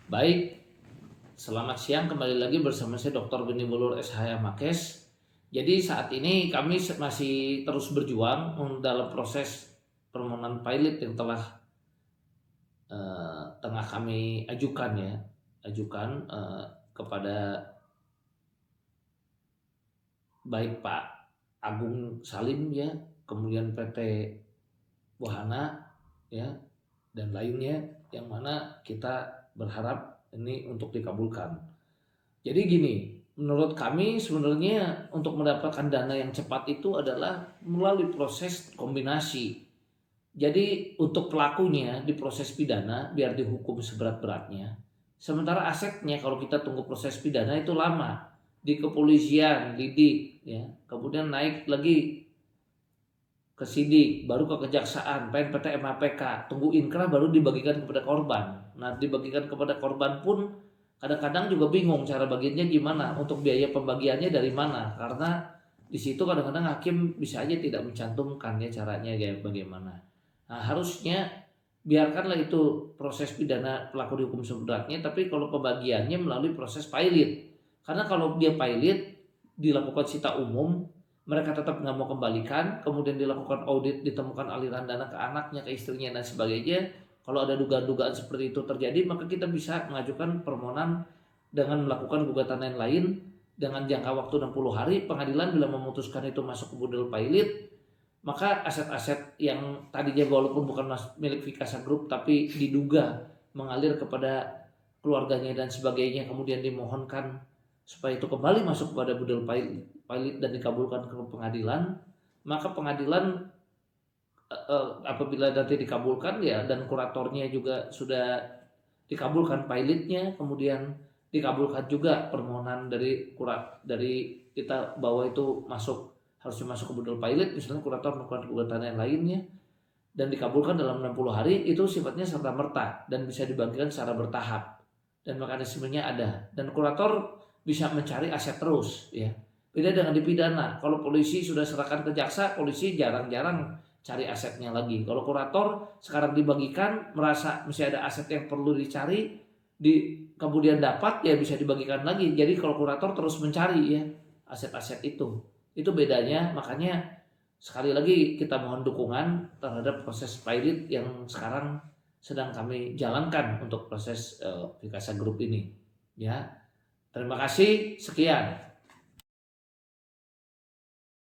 Baik, selamat siang kembali lagi bersama saya Dr. Beni Bulur SH Makes. Jadi saat ini kami masih terus berjuang dalam proses permohonan pilot yang tengah kami ajukan kepada baik Pak Agung Salim ya, kemudian PT Wahana ya, dan lainnya, yang mana kita berharap ini untuk dikabulkan. Jadi gini, menurut kami sebenarnya untuk mendapatkan dana yang cepat itu adalah melalui proses kombinasi. Jadi untuk pelakunya di proses pidana biar dihukum seberat-beratnya. Sementara asetnya kalau kita tunggu proses pidana itu lama. Di kepolisian, lidik, ya. Kemudian naik lagi ke sidik, baru ke kejaksaan, PNPT, MAPK, tunggu inkrah baru dibagikan kepada korban. Nah, dibagikan kepada korban pun kadang-kadang juga bingung cara bagiannya gimana, untuk biaya pembagiannya dari mana, karena di situ kadang-kadang hakim bisa aja tidak mencantumkan ya caranya kayak bagaimana. Nah, harusnya biarkanlah itu proses pidana pelaku dihukum seberatnya, tapi kalau pembagiannya melalui proses pilot. Karena kalau dia pilot dilakukan sita umum, mereka tetap nggak mau kembalikan, kemudian dilakukan audit, ditemukan aliran dana ke anaknya, ke istrinya dan sebagainya. Kalau ada dugaan-dugaan seperti itu terjadi, maka kita bisa mengajukan permohonan dengan melakukan gugatan lain dengan jangka waktu 60 hari. Pengadilan bila memutuskan itu masuk ke budel pilot, maka aset-aset yang tadinya walaupun bukan milik Vikasa Group tapi diduga mengalir kepada keluarganya dan sebagainya, kemudian dimohonkan supaya itu kembali masuk kepada budel pilot dan dikabulkan ke pengadilan, maka pengadilan apabila nanti dikabulkan ya, dan kuratornya juga sudah dikabulkan pilotnya, kemudian dikabulkan juga permohonan dari kita bahwa itu harusnya masuk ke budel pilot, misalnya kurator melakukan gugatan yang lainnya dan dikabulkan dalam 60 hari, itu sifatnya serta merta dan bisa dibagikan secara bertahap dan mekanismenya ada, dan kurator bisa mencari aset terus ya. Beda dengan di pidana, kalau polisi sudah serahkan ke jaksa, polisi jarang-jarang cari asetnya lagi. Kalau kurator sekarang dibagikan, merasa masih ada aset yang perlu dicari, kemudian dapat ya bisa dibagikan lagi. Jadi kalau kurator terus mencari ya aset-aset itu bedanya. Makanya sekali lagi kita mohon dukungan terhadap proses pilot yang sekarang sedang kami jalankan untuk proses Vikasa Group ini ya. Terima kasih, sekian.